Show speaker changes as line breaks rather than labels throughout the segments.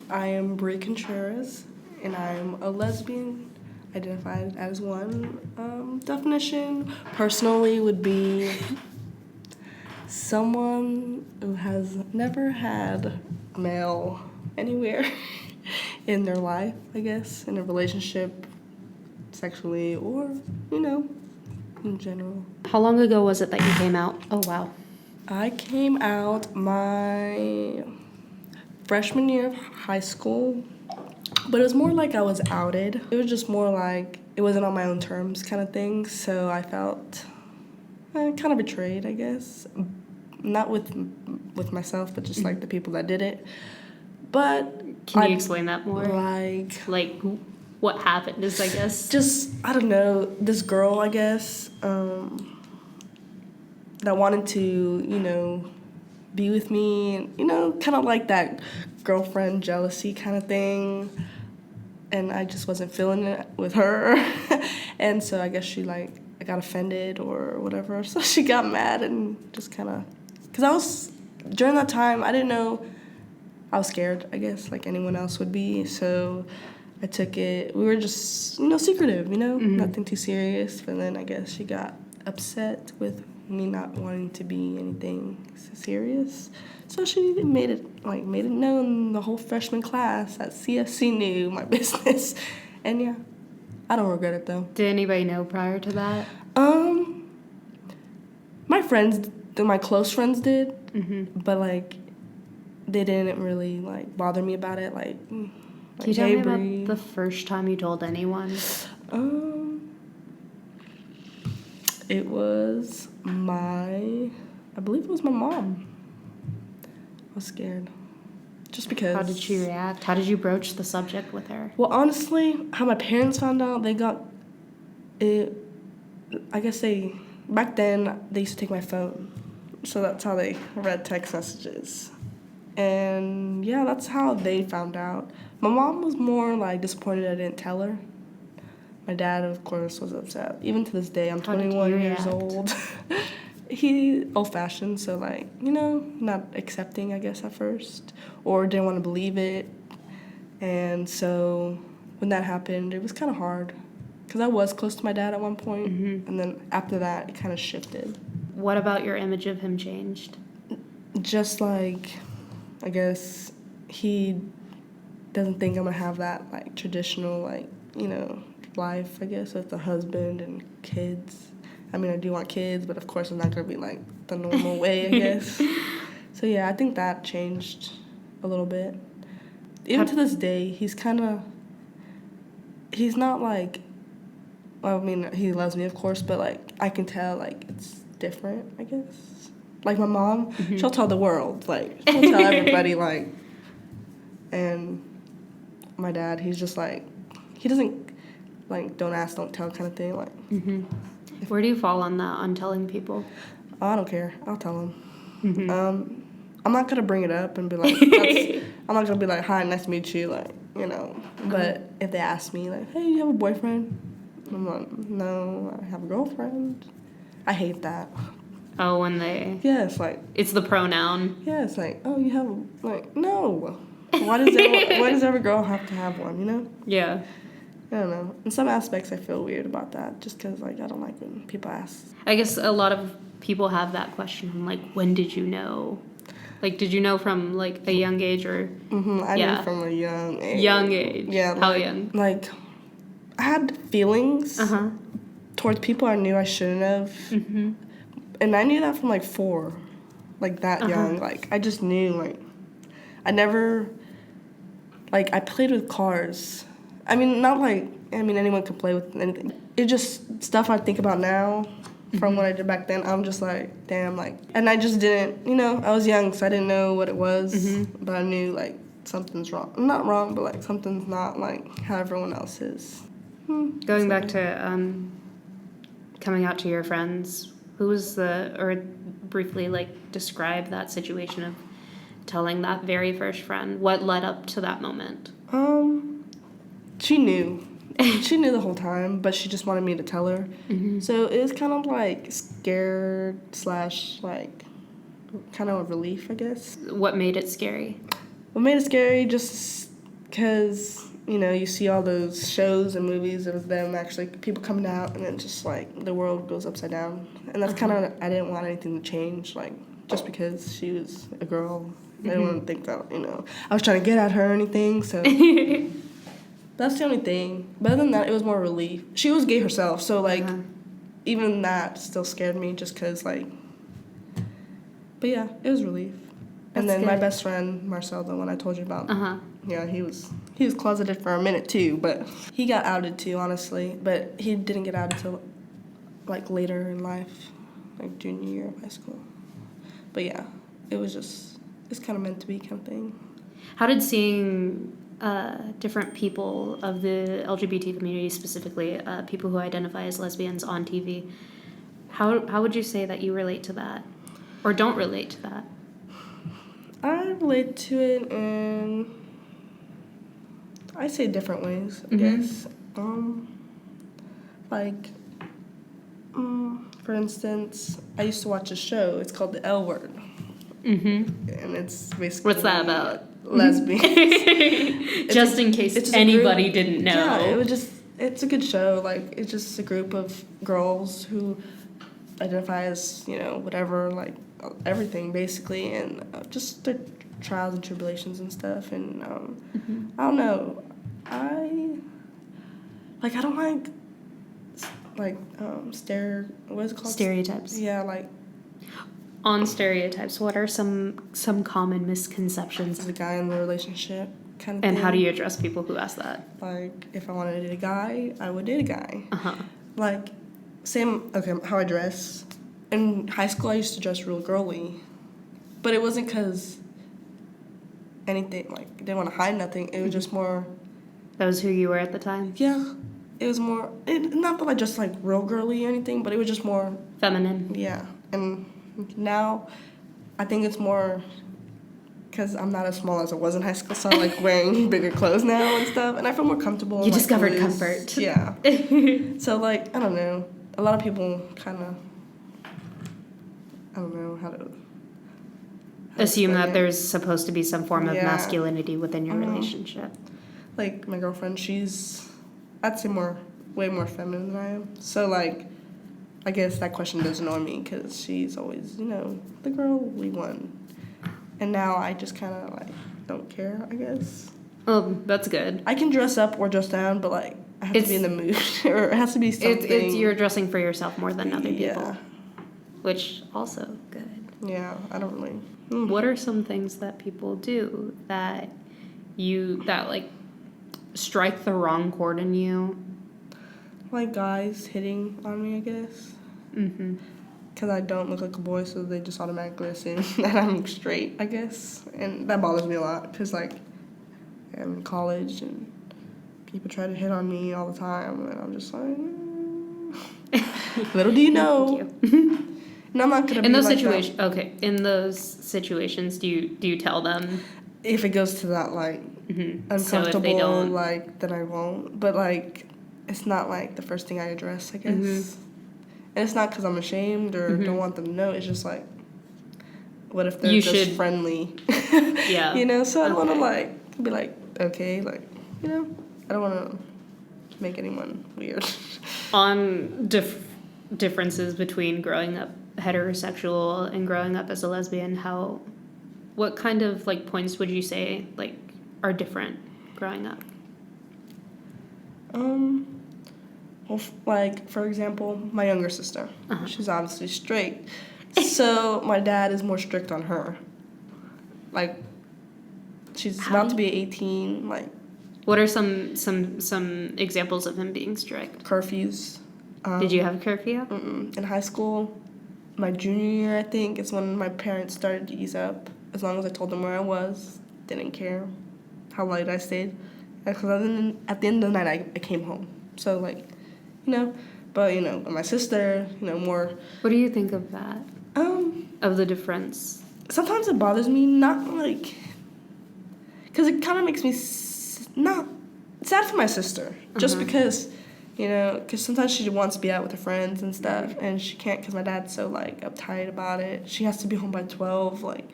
I am Brie Contreras, and I'm a lesbian, identified as one. Definition, personally, would be someone who has never had a male anywhere in their life, I guess, in a relationship, sexually, or, in general.
How long ago was it that you came out? Oh, wow.
I came out my freshman year of high school, but it was more like I was outed. It was just more like it wasn't on my own terms kind of thing, so I felt kind of betrayed, I guess. Not with myself, but just like the people that did it. But
can you explain that more?
Like
what happened is, I guess.
Just, I don't know, this girl, I guess, that wanted to, be with me, kind of like that girlfriend jealousy kind of thing. And I just wasn't feeling it with her. And so I guess I got offended or whatever. So she got mad and just kind of, because during that time, I didn't know, I was scared, I guess, like anyone else would be. So I took it, we were just, secretive, nothing too serious. But then I guess she got upset with me not wanting to be anything serious. So she made it known the whole freshman class at CFC knew my business. And yeah, I don't regret it though.
Did anybody know prior to that?
My friends, my close friends did, but they didn't really bother me about it.
Can you tell me about the first time you told anyone?
It was I believe it was my mom. I was scared. Just because.
How did she react? How did you broach the subject with her?
Well, honestly, how my parents found out, they got it, I guess back then, they used to take my phone. So that's how they read text messages. And yeah, that's how they found out. My mom was more disappointed I didn't tell her. My dad, of course, was upset. Even to this day, I'm 21 years old. He old-fashioned, so not accepting, I guess, at first, or didn't want to believe it. And so when that happened, it was kind of hard, because I was close to my dad at one point, and then after that, it kind of shifted.
What about your image of him changed?
Just I guess he doesn't think I'm gonna have that traditional life, I guess, with a husband and kids. I mean, I do want kids, but of course it's not gonna be the normal way, I guess. So yeah, I think that changed a little bit. Even to this day, he's not well, I mean, he loves me, of course, but I can tell it's different, I guess. My mom, she'll tell the world, she'll tell everybody, and my dad, he's just he doesn't, don't ask, don't tell kind of thing,
Where do you fall on that, on telling people?
Oh, I don't care. I'll tell them. I'm not going to bring it up and be I'm not going to be hi, nice to meet you, But if they ask me, hey, you have a boyfriend? I'm like, no, I have a girlfriend. I hate that.
Oh, when they...
Yeah, it's
it's the pronoun.
Yeah, it's oh, you have no. Why does every girl have to have one,
Yeah.
I don't know. In some aspects, I feel weird about that, just because, I don't like when people ask.
I guess a lot of people have that question, when did you know? Did you know from, a young age, or...
I knew from a young age.
Young age?
Yeah.
How young?
I had feelings towards people I knew I shouldn't have. And I knew that from, 4. That young. I just knew, I never... I played with cars. I mean, not anyone can play with anything. It's just stuff I think about now from what I did back then. I'm just damn, and I just didn't, I was young, so I didn't know what it was, but I knew, something's wrong. Not wrong, but, something's not, how everyone else is.
Going back to coming out to your friends, who was or briefly, describe that situation of telling that very first friend. What led up to that moment?
She knew. She knew the whole time, but she just wanted me to tell her. So it was kind of scared / kind of a relief, I guess.
What made it scary?
What made it scary? Just because, you know, you see all those shows and movies of them actually, people coming out, and then just, like, the world goes upside down. And that's kind of, I didn't want anything to change, like, just because she was a girl. I didn't want to think that, you know, I was trying to get at her or anything, so. That's the only thing. But other than that, it was more relief. She was gay herself, so, like, even that still scared me just because, like, but yeah, it was relief. And then my best friend, Marcel, the one I told you about, yeah, he was closeted for a minute too, but he got outed too, honestly. But he didn't get outed until, like, later in life, like junior year of high school. But yeah, it was just, it's kind of meant to be kind of thing.
How did seeing different people of the LGBT community, specifically people who identify as lesbians on TV, how would you say that you relate to that? Or don't relate to that?
I relate to it in, I say different ways, I guess. Like, for instance, I used to watch a show. It's called The L Word. And it's basically...
What's that about?
Lesbians.
Just in case anybody didn't know.
Yeah, it's a good show. Like, it's just a group of girls who identify as, you know, whatever, like, everything, basically, and just their trials and tribulations and stuff. And, I don't know. I don't like, what is it called?
Stereotypes.
Yeah, like...
On stereotypes, what are some common misconceptions?
The guy in the relationship kind of thing.
And how do you address people who ask that?
Like, if I wanted to date a guy, I would date a guy. Like, how I dress. In high school, I used to dress real girly. But it wasn't because anything, like, I didn't want to hide nothing. It was just more...
That was who you were at the time?
Yeah. It was more... not that I dressed, like, real girly or anything, but it was just more...
Feminine.
Yeah. And now, I think it's more... Because I'm not as small as I was in high school, so I'm, like, wearing bigger clothes now and stuff. And I feel more comfortable.
You discovered
loose.
comfort.
Yeah. So, like, I don't know. A lot of people kind of... I don't know how to
assume that there's supposed to be some form of masculinity within your relationship.
Like, my girlfriend, she's, I'd say way more feminine than I am. So, like, I guess that question doesn't annoy me because she's always, you know, the girly one. And now I just kind of, like, don't care, I guess.
Oh, that's good.
I can dress up or dress down, but, like, I have to be in the mood. Or it has to be something.
You're dressing for yourself more than other people.
Yeah.
Which also good.
Yeah, I don't really...
What are some things that people do that like strike the wrong chord in you?
Like guys hitting on me, I guess. Because I don't look like a boy, so they just automatically assume that I'm straight, I guess. And that bothers me a lot because, like, I'm in college and people try to hit on me all the time, and I'm just like, little do you know.
Thank you.
And I'm not gonna
in
be
those
like
situations.
that.
Okay, in those situations, do you tell them
if it goes to that, like, uncomfortable,
so if they don't...
like, then I won't. But, like, it's not like the first thing I address, I guess. And it's not because I'm ashamed or don't want them to know. It's just like, what if they're just friendly?
Yeah.
You know. So I don't want to, like, be like, okay, like, you know, I don't want to make anyone weird.
On differences between growing up heterosexual and growing up as a lesbian, what kind of, like, points would you say, like, are different growing up?
Well, like, for example, my younger sister, she's obviously straight, so my dad is more strict on her. Like, she's about to be 18, like...
What are some examples of him being strict?
Curfews.
Did you have a curfew?
In high school, my junior year, I think, is when my parents started to ease up. As long as I told them where I was, didn't care how late I stayed. Because at the end of the night, I came home. So, like, you know, but, you know, my sister, you know, more...
What do you think of that? Of the difference?
Sometimes it bothers me, not, like... Because it kind of makes me not sad for my sister. Just because... You know, because sometimes she wants to be out with her friends and stuff, and she can't because my dad's so, like, uptight about it. She has to be home by 12, like,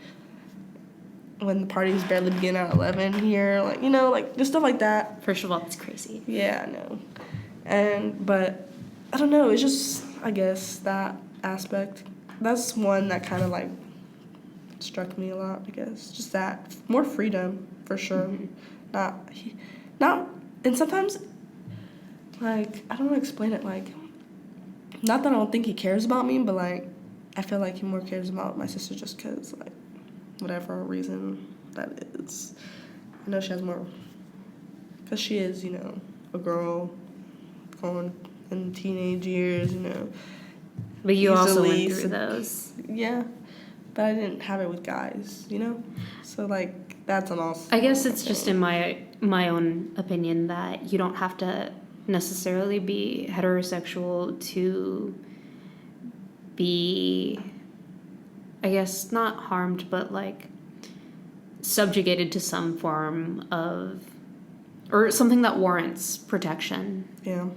when the parties barely begin at 11 here, like, you know, like, just stuff like that.
First of all, it's crazy.
Yeah, I know. But, I don't know, it's just, I guess, that aspect. That's one that kind of, like, struck me a lot, I guess. Just that. More freedom, for sure. Not, and sometimes, like, I don't know how to explain it, like, not that I don't think he cares about me, but, like, I feel like he more cares about my sister just because, like, whatever reason that is. I know she has more, because she is, you know, a girl going in teenage years, you know.
But you also went
easily
through those.
Yeah, but I didn't have it with guys, you know? So, like, that's an awesome
I guess it's
thing.
just in my own opinion that you don't have to necessarily be heterosexual to be, I guess, not harmed, but like subjugated to some form of, or something that warrants protection.
Yeah.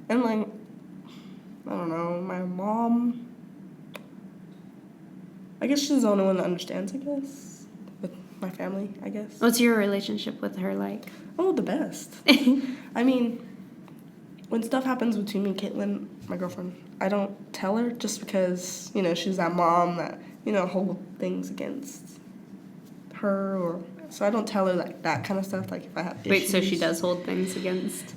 And, like, I don't know, my mom, I guess she's the only one that understands, I guess, with my family, I guess.
What's your relationship with her like?
Oh, the best. I mean, when stuff happens between me and Caitlin, my girlfriend, I don't tell her just because, you know, she's that mom that, you know, hold things against her, or so I don't tell her, like, that kind of stuff, like, if I have issues.
Wait, so she does hold things against?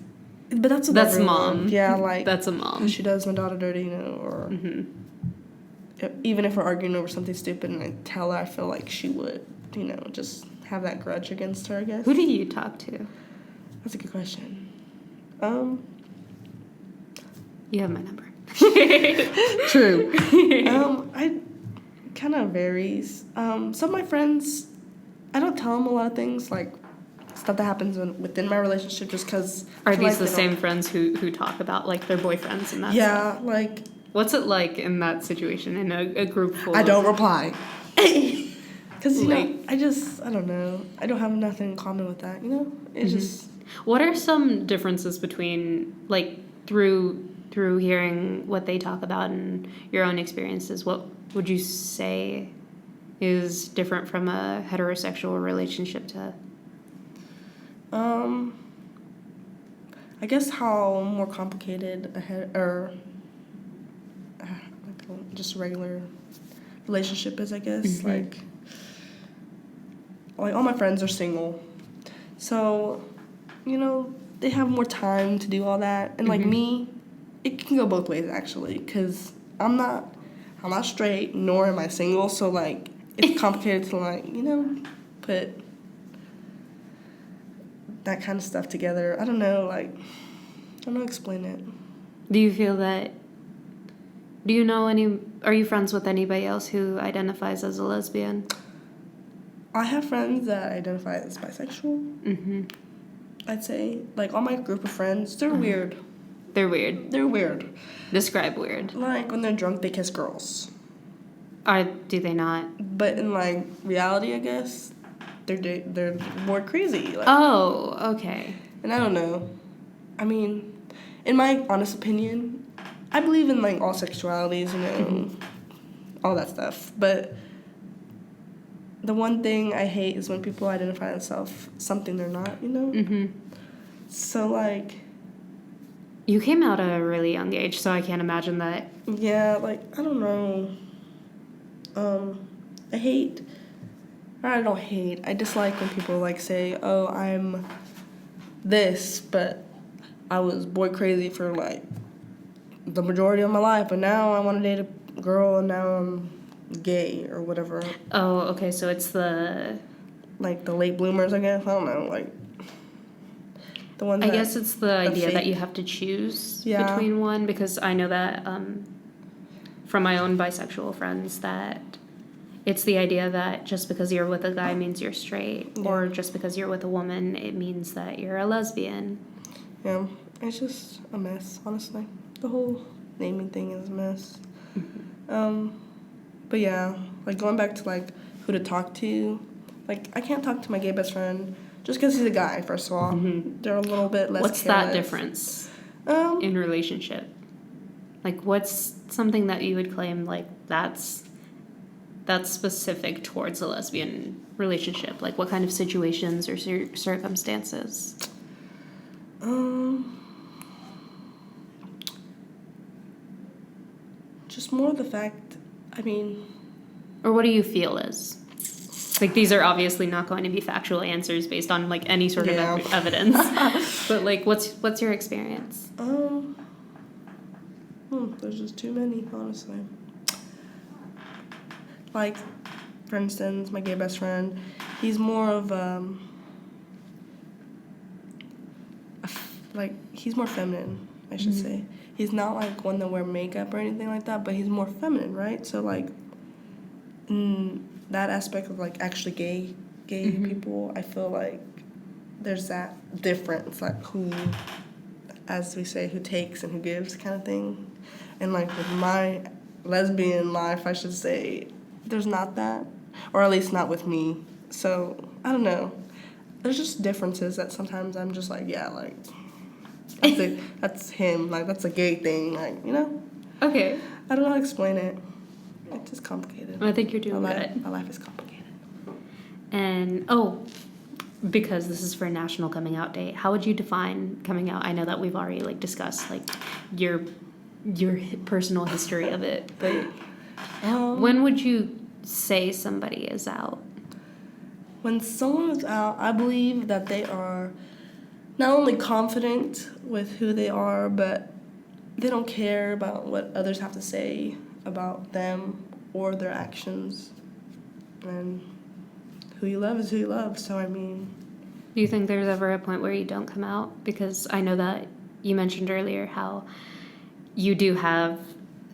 But that's with
That's
everyone.
mom.
Yeah, like,
That's a mom.
she does my daughter dirty, you know, or even if we're arguing over something stupid and I tell her, I feel like she would, you know, just have that grudge against her, I guess.
Who do you talk to?
That's a good question.
You have my number.
True. I kind of varies. Some of my friends, I don't tell them a lot of things, like stuff that happens within my relationship, just because.
Are these the same friends who talk about like their boyfriends and that
Yeah,
stuff?
like.
What's it like in that situation in a group full?
I don't reply. Because, you
Like-
know, I don't know. I don't have nothing in common with that, you know? It's just.
What are some differences between like through hearing what they talk about and your own experiences? What would you say is different from a heterosexual relationship to?
I guess how more complicated just a regular relationship is, I guess. Like all my friends are single, so, you know, they have more time to do all that, and like me, it can go both ways actually, because I'm not straight, nor am I single, so like it's complicated to, like, you know, put that kind of stuff together. I don't know, like, I don't know how to explain it.
Do you feel that? Do you know are you friends with anybody else who identifies as a lesbian?
I have friends that identify as bisexual. I'd say, like, all my group of friends, they're weird.
They're weird.
They're weird.
Describe weird.
Like, when they're drunk, they kiss girls.
Do they not?
But in, like, reality, I guess, they're more crazy. Like,
Oh, okay.
and I don't know. I mean, in my honest opinion, I believe in, like, all sexualities, you know, all that stuff. But the one thing I hate is when people identify themselves something they're not, you know? So, like...
You came out at a really young age, so I can't imagine that.
Yeah, like, I don't know. I hate... Or I don't hate. I dislike when people, like, say, oh, I'm this, but I was boy crazy for, like, the majority of my life, but now I want to date a girl, and now I'm gay, or whatever.
Oh, okay, so it's the...
Like, the late bloomers, I guess. I don't know, like... The ones
I guess it's the idea that
fake.
you have to choose
Yeah.
between one, because I know that from my own bisexual friends that it's the idea that just because you're with a guy means you're straight, or just because you're with a woman, it means that you're a lesbian.
Yeah, it's just a mess, honestly. The whole naming thing is a mess. But yeah, like, going back to, like, who to talk to, like, I can't talk to my gay best friend just because he's a guy, first of all. They're a little bit less
What's
careless.
that difference in relationship? Like, what's something that you would claim, like, that's that's specific towards a lesbian relationship? Like, what kind of situations or circumstances?
Just more the fact, I mean,
Or what do you feel is? Like, these are obviously not going to be factual answers based on, like, any sort of evidence. But, like, what's your experience?
there's just too many, honestly. Like, for instance, my gay best friend, he's more of, he's more feminine, I should say. He's not, like, one that wear makeup or anything like that, but he's more feminine, right? So, like, in that aspect of, like, actually gay people, I feel like there's that difference, like, who, as we say, who takes and who gives kind of thing. And, like, with my lesbian life, I should say, there's not that, or at least not with me. So, I don't know. There's just differences that sometimes I'm just like, yeah, like, that's him. Like, that's a gay thing. Like, you know?
Okay.
I don't know how to explain it. It's just complicated.
I think you're doing good.
My life is complicated.
And, because this is for National Coming Out Day, how would you define coming out? I know that we've already, like, discussed, like, your personal history of it, but when would you say somebody is out?
When someone is out, I believe that they are not only confident with who they are, but they don't care about what others have to say about them or their actions. And who you love is who you love. So, I mean...
Do you think there's ever a point where you don't come out? Because I know that you mentioned earlier how you do have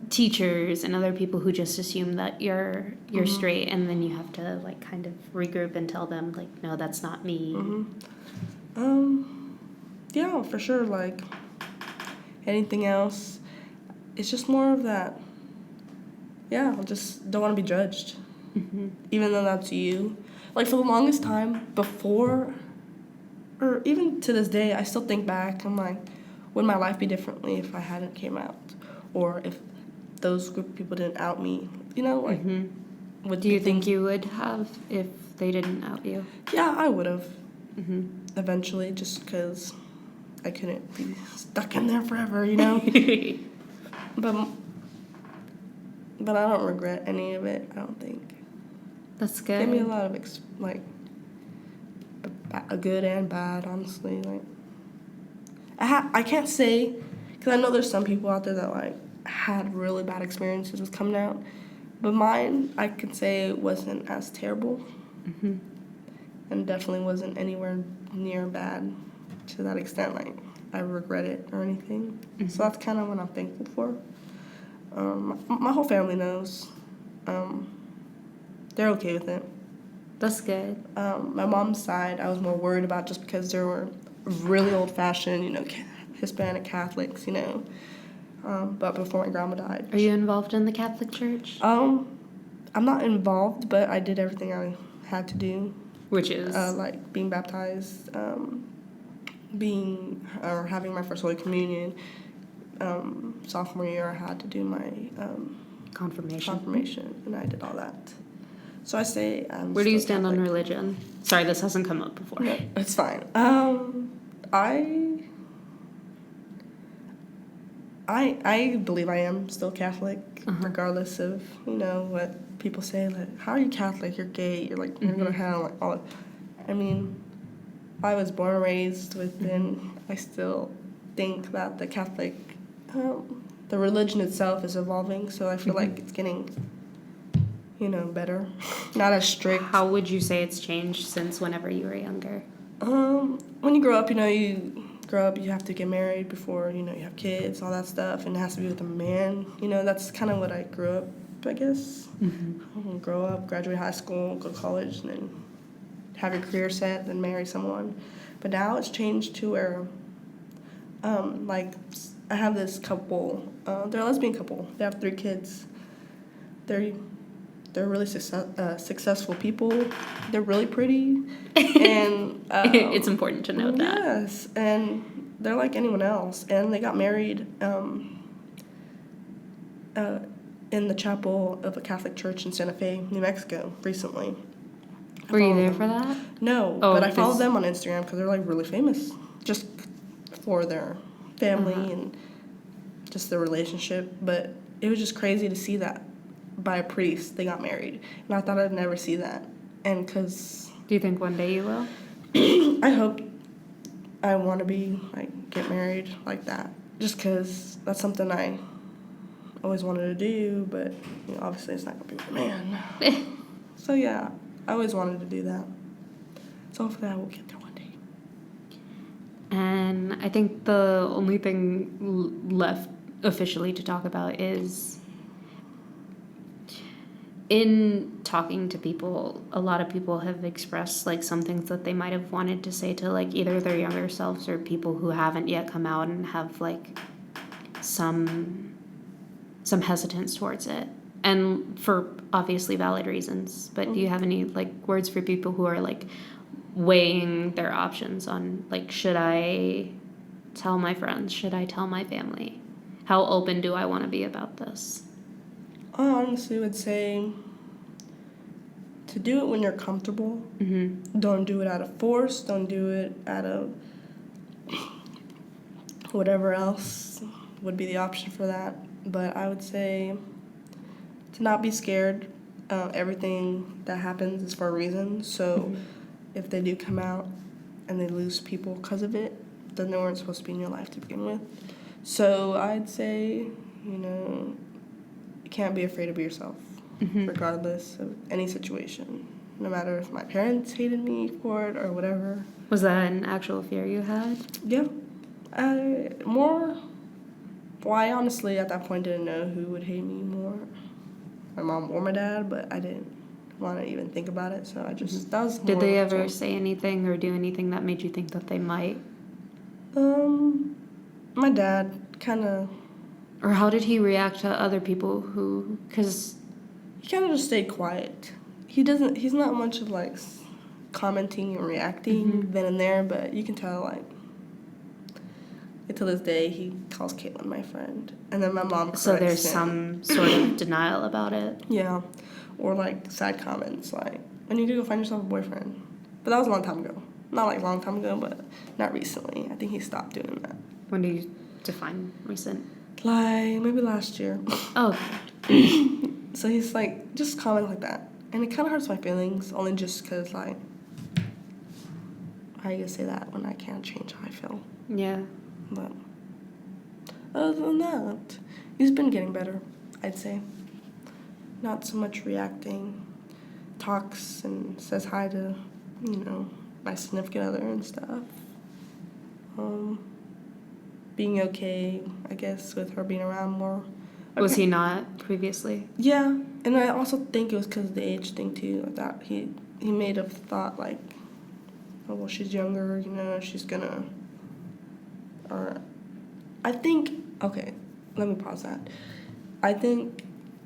teachers and other people who just assume that you're straight, and then you have to, like, kind of regroup and tell them, like, no, that's not me.
Yeah, for sure. Like, anything else, it's just more of that, yeah, I just don't want to be judged. Even though that's you. Like, for the longest time, before, or even to this day, I still think back, I'm like, would my life be differently if I hadn't came out? Or if those group of people didn't out me? You know, like,
What do you think you would have if they didn't out you?
Yeah, I would have. Eventually, just because I couldn't be stuck in there forever, you know? But I don't regret any of it, I don't think.
That's good.
Gave me a lot of, a good and bad, honestly. Like, I can't say, because I know there's some people out there that, like, had really bad experiences with coming out. But mine, I could say it wasn't as terrible. And definitely wasn't anywhere near bad to that extent, like, I regret it or anything. So that's kind of what I'm thankful for. My whole family knows. They're okay with it.
That's good.
My mom's side, I was more worried about just because they were really old-fashioned, you know, Hispanic Catholics, you know. But before my grandma died.
Are you involved in the Catholic Church?
I'm not involved, but I did everything I had to do.
Which is?
Like being baptized, having my first Holy Communion. Sophomore year, I had to do my confirmation, and I did all that. So I say
Where do you stand Catholic. On religion? Sorry, this hasn't come up before.
No, it's fine. I believe I am still Catholic, regardless of, you know, what people say. Like, how are you Catholic? You're gay. You're like, you're going to hell. Like, all. I mean, I was born and raised within. I still think that the Catholic, the religion itself is evolving. So I feel like it's getting, you know, better. Not as strict.
How would you say it's changed since whenever you were younger?
When you grow up, you know, you have to get married before, you know, you have kids, all that stuff, and it has to be with a man. You know, that's kind of what I grew up, I guess. Grow up, graduate high school, go to college, and then have your career set, then marry someone. But now it's changed to where, like, I have this couple, they're a lesbian couple. They have 3 kids. They're really successful people. They're really pretty. And
it's important to know that.
Yes, and they're like anyone else. And they got married in the chapel of a Catholic church in Santa Fe, New Mexico, recently.
Were you there
them.
for that?
No,
Oh,
but I followed
because-
them on Instagram because they're like really famous, just for their family
Uh-huh.
and just their relationship. But it was just crazy to see that by a priest they got married, and I thought I'd never see that. And because
Do you think one day you will?
I hope I want to be like get married like that, just because that's something I always wanted to do. But you know, obviously it's not gonna be with a man. So yeah, I always wanted to do that. So hopefully I will get there one day.
And I think the only thing left officially to talk about is in talking to people, a lot of people have expressed like some things that they might have wanted to say to like either their younger selves or people who haven't yet come out and have like some hesitance towards it. And for obviously valid reasons. But do you have any like words for people who are like weighing their options on like, should I tell my friends? Should I tell my family? How open do I want to be about this?
I honestly would say to do it when you're comfortable.
Mm-hmm.
Don't do it out of force. Don't do it out of whatever else would be the option for that. But I would say to not be scared. Everything that happens is for a reason. So if they do come out and they lose people because of it, then they weren't supposed to be in your life to begin with. So I'd say, you know, you can't be afraid to be yourself, regardless of any situation. No matter if my parents hated me for it or whatever.
Was that an actual fear you had?
Yeah. I honestly at that point didn't know who would hate me more, my mom or my dad, but I didn't want to even think about it, so I just, that was
Did
more
they
of a
ever
concern.
say anything or do anything that made you think that they might?
My dad kind of,
Or how did he react to other people who, because
he kind of just stayed quiet. He's not much of like commenting and reacting then and there, but you can tell like, to this day, he calls Caitlin my friend. And then my mom corrects
so there's
him.
some sort of denial about it.
Yeah. Or like side comments like, I need to go find yourself a boyfriend. But that was a long time ago. Not like a long time ago, but not recently. I think he stopped doing that.
When do you define recent?
Like maybe last year.
Oh,
So he's like, just comment like that. And it kind of hurts my feelings, only just because like, how you gonna say that when I can't change how I feel?
yeah.
But other than that, he's been getting better, I'd say. Not so much reacting, talks and says hi to, you know, my significant other and stuff. Being okay, I guess, with her being around more.
Was he not previously?
Yeah, and I also think it was because of the age thing too. Like that he may have thought like, oh well, she's younger, you know, she's gonna. Or, I think okay, let me pause that. I think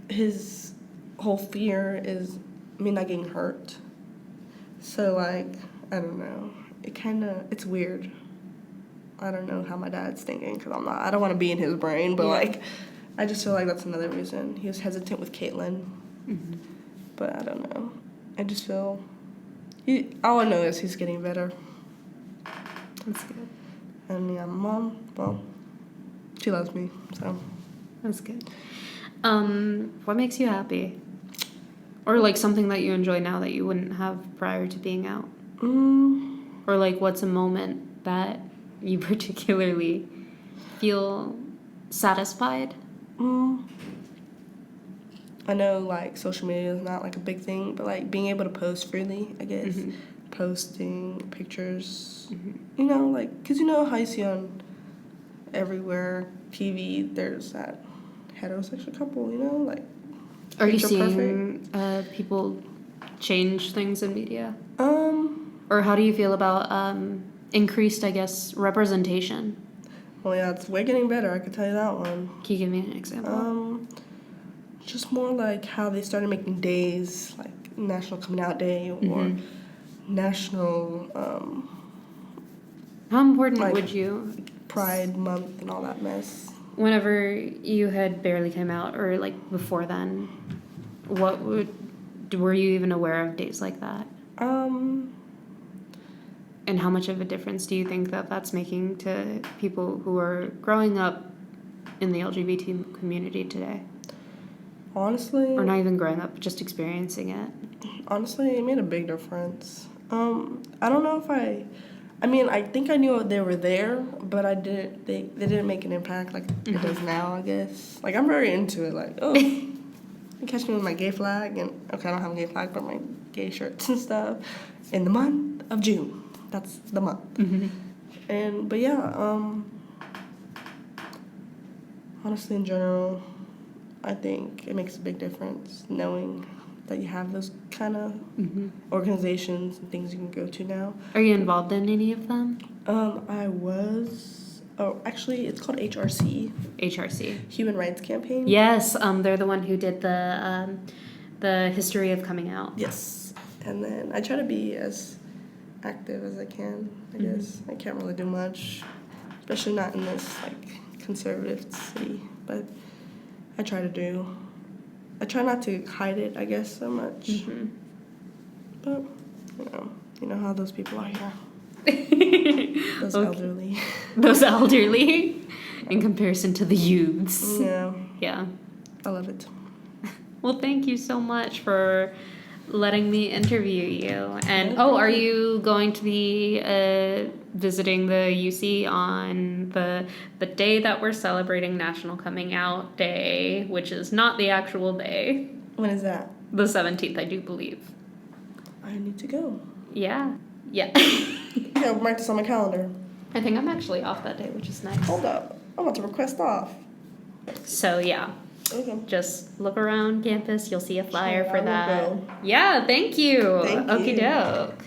his whole fear is me not getting hurt. So like, I don't know. It's weird. I don't know how my dad's thinking because I don't want to be in his brain, but like, I just feel like that's another reason. He was hesitant with Caitlin, but I don't know. I just feel, all I know is he's getting better.
That's good.
And yeah, mom, well, she loves me, so.
That's good. What makes you happy? Or like something that you enjoy now that you wouldn't have prior to being out? Or like what's a moment that you particularly feel satisfied?
I know like social media is not like a big thing, but like being able to post freely, I guess. Posting pictures, you know, like, because you know how you see on everywhere, TV, there's that heterosexual couple, you know, like.
Are you
picture
seeing people change things in media?
perfect.
Or how do you feel about increased, I guess, representation?
Well, yeah, it's way getting better, I could tell you that one.
Can you give me an example?
Just more like how they started making days, like National Coming Out Day or National
How important
like-
would you?
Pride Month and all that mess.
Whenever you had barely come out, or like before then, were you even aware of days like that? And how much of a difference do you think that that's making to people who are growing up in the LGBT community today?
Honestly,
or not even growing up, just experiencing it?
Honestly, it made a big difference. I don't know if I mean, I think I knew they were there, but I didn't. They didn't make an impact like it does now. I guess. Like I'm very into it. Like you catch me with my gay flag, and okay, I don't have a gay flag, but my gay shirts and stuff. In the month of June, that's the month. But yeah, honestly, in general, I think it makes a big difference knowing that you have those kind of organizations and things you can go to now.
Are you involved in any of them?
I was. Oh, actually, it's called HRC.
HRC.
Human Rights Campaign.
Yes, they're the one who did the history of coming out.
Yes, and then I try to be as active as I can. I guess I can't really do much, especially not in this like conservative city. But I try to do. I try not to hide it, I guess, so much. But you know how those people are here. Those elderly.
Those elderly, in comparison to the youths.
Yeah.
Yeah.
I love it.
Well, thank you so much for letting me interview you. And are you going to be visiting the UC on the day that we're celebrating National Coming Out Day, which is not the actual day?
When is that?
The 17th, I do believe.
I need to go.
Yeah. Yeah.
Yeah, mark this on my calendar.
I think I'm actually off that day, which is nice.
Hold up. I'm about to request off.
So, yeah.
Okay.
Just look around campus. You'll see a flyer
Sure,
for
I will
that.
go.
Yeah, thank you.
Thank you.
Okie doke.